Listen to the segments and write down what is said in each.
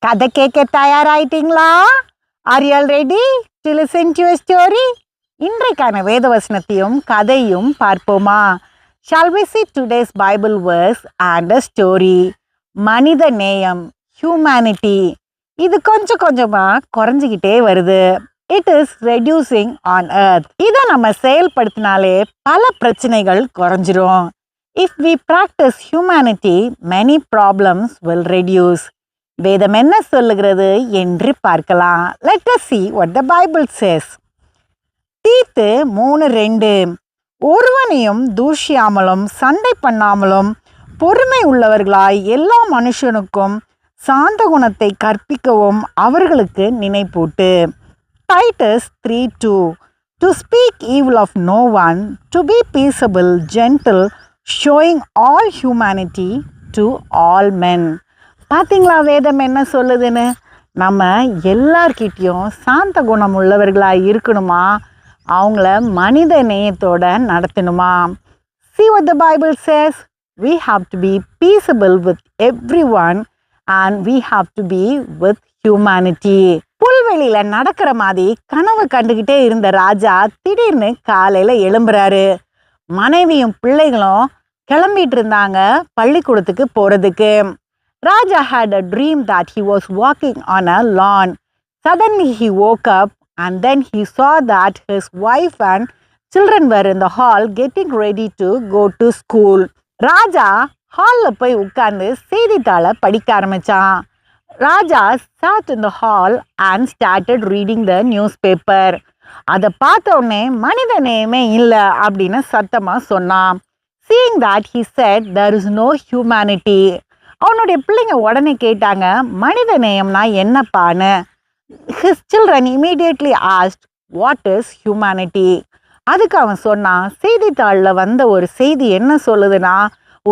கதை கேட்க தயாராயிட்டீங்களா? Are you all ready to listen to a story? இன்றைக்கான வேதவசனத்தையும் கதையும் பார்ப்போமா? Shall we see today's Bible verse and a story? மனித நேயம், humanity. இது கொஞ்சம் கொஞ்சமா குறைஞ்சிக்கிட்டே வருது. It is reducing on earth. இதை நம்ம செயல்படுத்தினாலே பல பிரச்சனைகள் குறைஞ்சிரும். If we practice humanity, many problems will reduce. வேதம் என்ன சொல்லுகிறது என்று பார்க்கலாம். Let us see what the Bible says. தீத்து 3:2 ஒருவனையும் தூஷியாமலும் சண்டை பண்ணாமலும் பொறுமை உள்ளவர்களாய் எல்லா மனுஷனுக்கும் சாந்த குணத்தை கற்பிக்கவும் அவர்களுக்கு நினைப்பூட்டு. Titus 3:2 To speak evil of no one, to be peaceable, gentle, showing all humanity to all men. பார்த்தீங்களா வேதம் என்ன சொல்லுதுன்னு? நம்ம எல்லார்கிட்டையும் சாந்த குணம் உள்ளவர்களாக இருக்கணுமா, அவங்கள மனித நேயத்தோட நடத்தணுமா. See what the Bible says. We have to be peaceable with everyone and we have to be with humanity. புல்வெளியில் நடக்கிற மாதிரி கனவு கண்டுக்கிட்டே இருந்த ராஜா திடீர்னு காலையில் எழும்புறாரு. மனைவியும் பிள்ளைகளும் கிளம்பிட்டு இருந்தாங்க பள்ளிக்கூடத்துக்கு போகிறதுக்கு. Raja had a dream that he was walking on a lawn. Suddenly he woke up and then he saw that his wife and children were in the hall getting ready to go to school. ராஜா ஹாலில் போய் உட்கார்ந்து செய்தித்தாளை படிக்க ஆரம்பித்தான். ராஜா sat in the hall and started reading the newspaper. அதை பார்த்த உடனே மனித நேயமே இல்லை அப்படின்னு சத்தமாக சொன்னான். Seeing that he said there is no humanity. அவனுடைய பிள்ளைங்க உடனே கேட்டாங்க, மனித நேயம்னா என்னப்பான்னு. His children immediately asked, what is humanity? அதுக்கு அவன் சொன்னான், செய்தித்தாளில் வந்த ஒரு செய்தி என்ன சொல்லுதுன்னா,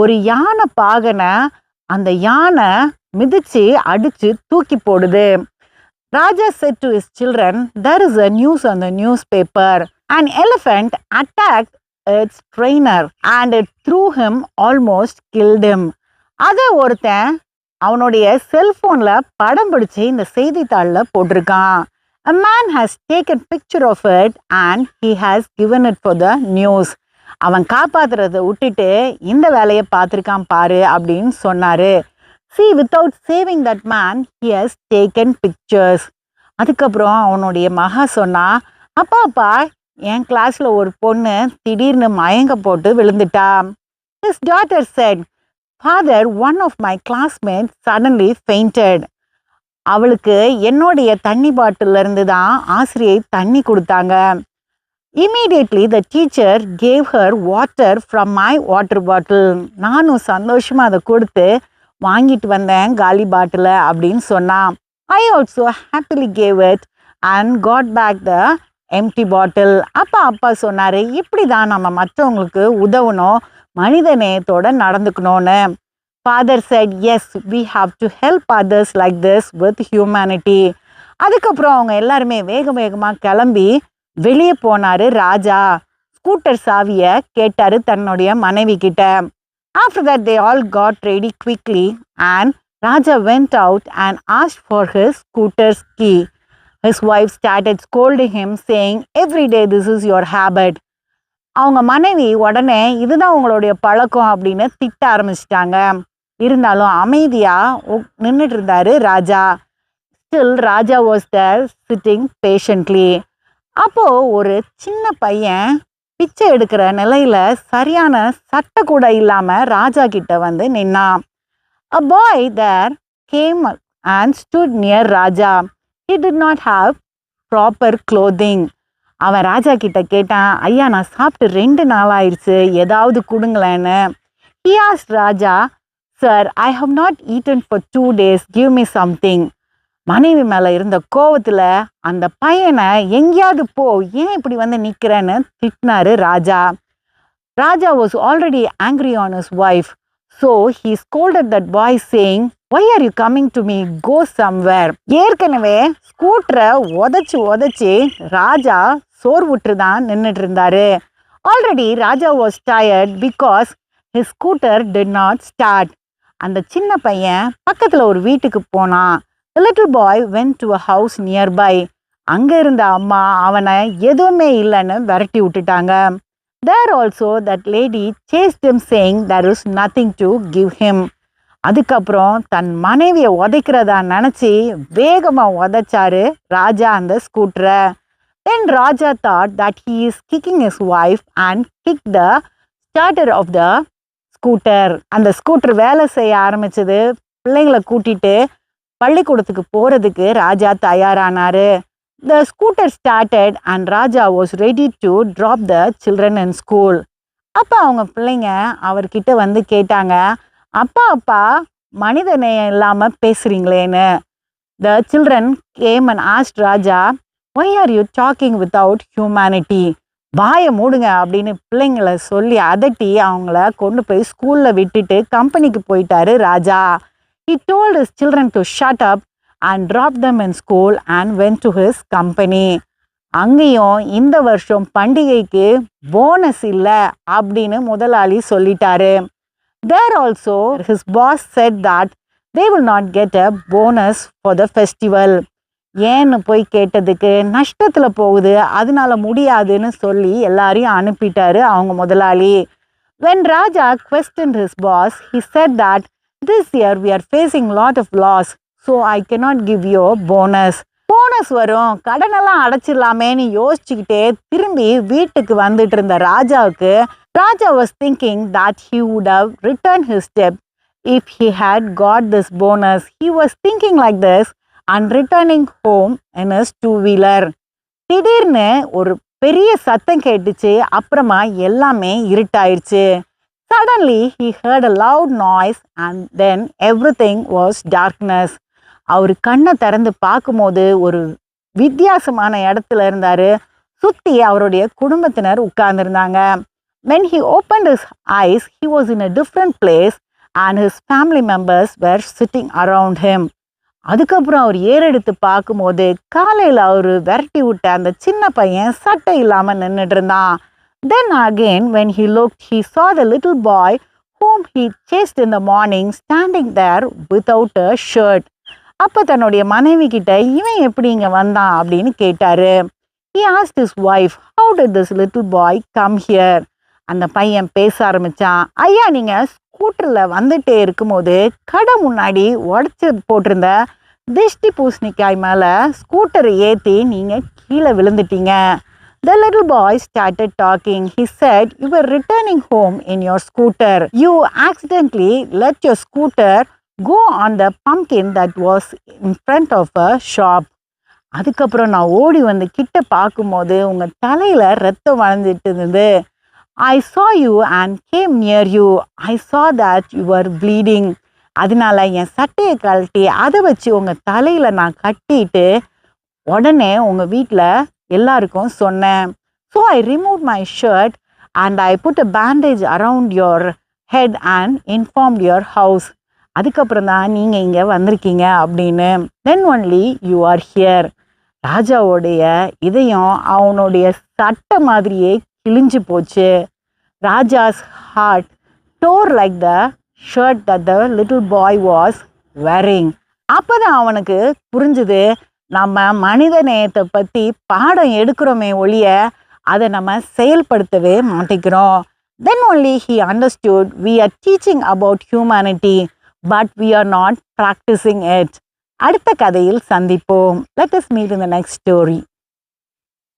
ஒரு யானை பாகனை அந்த யானை மிதிச்சு அடிச்சு தூக்கி போடுது. Raja said to his children, there is a news on the newspaper. An elephant attacked its trainer and it threw him, almost killed him. அதை ஒருத்தன் அவனுடைய செல்ஃபோனில் படம் பிடிச்சி இந்த செய்தித்தாளில் போட்டிருக்கான். A man has taken picture of it and he has given it for the news. அவன் காப்பாற்றுறதை விட்டுட்டு இந்த வேலையை பார்த்துருக்கான் பாரு அப்படின்னு சொன்னார். See, without saving that man, he has taken pictures. அதுக்கப்புறம் அவனுடைய மகா சொன்னா, அப்பா என் கிளாஸில் ஒரு பொண்ணு திடீர்னு மயங்க போட்டு விழுந்துட்டா. His daughter said, Father, one of my classmates suddenly fainted. அவளுக்கு என்னுடைய தண்ணி பாட்டில் இருந்து தான் ஆசிரியை தண்ணி கொடுத்தாங்க. Immediately the teacher gave her water from my water bottle. நானும் சந்தோஷமாக அதை கொடுத்து வாங்கிட்டு வந்தேன் காலி பாட்டில் அப்படின்னு சொன்னான். I also happily gave it and got back the empty bottle. அப்பா சொன்னார், இப்படி தான் நம்ம மற்றவங்களுக்கு உதவணும், மனித நேயத்தோட நடந்துக்கணும்னு. Father said, yes, we have to help others like this with humanity. அதுக்கப்புறம் அவங்க எல்லாருமே வேகமாக கிளம்பி வெளியே போனார். ராஜா ஸ்கூட்டர் சாவியை கேட்டார் தன்னுடைய மனைவி கிட்ட. After that they all got ready quickly and Raja went out and asked for his scooter's key. His wife started scolding him saying, every day this is your habit. அவங்க மனைவி உடனே இதுதான் உங்களுடைய பழக்கம் அப்படின்னு திட்ட ஆரம்பிச்சிட்டாங்க. இருந்தாலும் அமைதியாக நின்றுட்டு இருந்தார் ராஜா. Still Raja was there sitting patiently. அப்போது ஒரு சின்ன பையன் பிச்சை எடுக்கிற நிலையில் சரியான சட்டை கூட இல்லாமல் ராஜா கிட்ட வந்து நின்னான். A boy there came and stood near Raja. He did not have proper clothing. அவன் ராஜா கிட்ட கேட்டான், ஐயா நான் சாப்பிட்டு 2 நாள் ஆயிடுச்சு, ஏதாவது கொடுங்களேன்னு. He asked Raja, Sir, I have not eaten for 2 days. Give me something. மனைவி மேலே இருந்த கோவத்தில் அந்த பையனை எங்கேயாவது போ, ஏன் இப்படி வந்து நிற்கிறேன்னு திட்டினாரு ராஜா. Raja was already angry on his wife. So he scolded that boy saying, why are you coming to me? Go somewhere. ஏற்கனவே ஸ்கூட்டரை உதச்சி ராஜா சோர்வுற்று தான் நின்றுட்டு இருந்தாரு. Already Raja was tired because his scooter did not start. அந்த சின்ன பையன் பக்கத்தில் ஒரு வீட்டுக்கு போனான். The little boy went to a house nearby. அங்க இருந்த அம்மா அவனை எதுவுமே இல்லைன்னு விரட்டி விட்டுட்டாங்க. There also that lady chased him saying there is nothing to give him. அதுக்கப்புறம் தன் மனைவியை உதைக்கிறதா நினச்சி வேகமாக உதைச்சாரு ராஜா அந்த ஸ்கூட்டரை. Then Raja thought that he is kicking his wife and kicked the starter of the scooter. அந்த ஸ்கூட்டர் வேலை செய்ய ஆரம்பிச்சது. பிள்ளைங்களை கூட்டிட்டு பள்ளிக்கூடத்துக்கு போகிறதுக்கு ராஜா தயாரானாரு. The scooter started and Raja was ready to drop the children in school. அப்போ அவங்க பிள்ளைங்க அவர்கிட்ட வந்து கேட்டாங்க, அப்பா மனிதநேயம் இல்லாமல் பேசுகிறீங்களேன்னு. The children came and asked Raja, why are you talking without humanity? வாயை மூடுங்க அப்படின்னு பிள்ளைங்களை சொல்லி அதட்டி அவங்கள கொண்டு போய் ஸ்கூலில் விட்டுட்டு கம்பெனிக்கு போயிட்டாரு ராஜா. He told his children to shut up and dropped them in school and went to his company. அங்கேயும் இந்த வருஷம் பண்டிகைக்கு போனஸ் இல்லை அப்படின்னு முதலாளி சொல்லிட்டாரு. There also his boss said that they will not get a bonus for the festival. ஏன்னு போய் கேட்டதுக்கு நஷ்டத்தில் போகுது, அதனால முடியாதுன்னு சொல்லி எல்லாரையும் அனுப்பிட்டாரு அவங்க முதலாளி. When Raja questioned his boss, he said that this year we are facing lot of loss, so I cannot give you a bonus. Bonus வரும், கடனெல்லாம் அடைச்சிடலாமேன்னு யோசிச்சுக்கிட்டே திரும்பி வீட்டுக்கு வந்துட்டு இருந்த ராஜாவுக்கு Raja was thinking that he would have returned his debt if he had got this bonus. He was thinking like this and returning home in his two-wheeler. திடீர்னு ஒரு பெரிய சத்தம் கேட்டுச்சு. அப்புறமா எல்லாமே இருட்டாயிருச்சு. Suddenly he heard a loud noise and then everything was darkness. அவர் கண்ணை திறந்து பார்க்கும்போது ஒரு வித்தியாசமான இடத்துல இருந்தாரு. சுற்றி அவருடைய குடும்பத்தினர் உட்கார்ந்துருந்தாங்க. When he opened his eyes, he was in a different place and his family members were sitting around him. அதுக்கப்புறம் அவர் ஏறெடுத்து பார்க்கும்போது காலையில் அவர் விரட்டி விட்ட அந்த சின்ன பையன் சட்டை இல்லாமல் நின்றுட்டு இருந்தான். Then again when he looked, he saw the little boy whom he chased in the morning standing there without a shirt. அப்போ தன்னுடைய மனைவி கிட்ட இவன் எப்படி இங்கே வந்தான் அப்படின்னு கேட்டாரு. He asked his wife, how did this little boy come here? அந்த பையன் பேச ஆரம்பிச்சான். ஐயா, நீங்கள் ஸ்கூட்டரில் வந்துட்டே இருக்கும்போது கடை முன்னாடி உடச்சி போட்டிருந்த திஷ்டி பூசணிக்காய் மேலே ஸ்கூட்டரை ஏற்றி நீங்கள் கீழே விழுந்துட்டீங்க. The little boy started talking. He said, you were returning home in your scooter. You accidentally let your scooter go on the pumpkin that was in front of a shop. அதுக்கப்புறம் நான் ஓடி வந்து கிட்ட பார்க்கும்போது உங்கள் தலையில் ரத்தம் வளைஞ்சிட்டு இருந்தது. I saw you and came near you. I saw that you were bleeding. அதனால என் சட்டையை கழட்டி அதை வச்சு உங்கள் தலையில் நான் கட்டிட்டு உடனே உங்கள் வீட்டில் எல்லாருக்கும் சொன்னேன். So I removed my shirt and I put a bandage around your head and informed your house. அதுக்கப்புறம் தான் நீங்கள் இங்கே வந்திருக்கீங்க அப்படின்னு. Then only you are here. ராஜாவோடைய இதயம் அவனுடைய சட்டை மாதிரியே கிழிஞ்சு போச்சு. Raja's heart tore like the shirt that the little boy was wearing. அப்போதான் அவனுக்கு புரிஞ்சுது, நம்ம மனித நேயத்தை பற்றி பாடம் எடுக்கிறோமே ஒழிய அதை நம்ம செயல்படுத்தவே மாட்டேங்கிறோம். Then only he understood we are teaching about humanity, but we are not practicing it. அடுத்த கதையில் சந்திப்போம். Let us meet in the next story.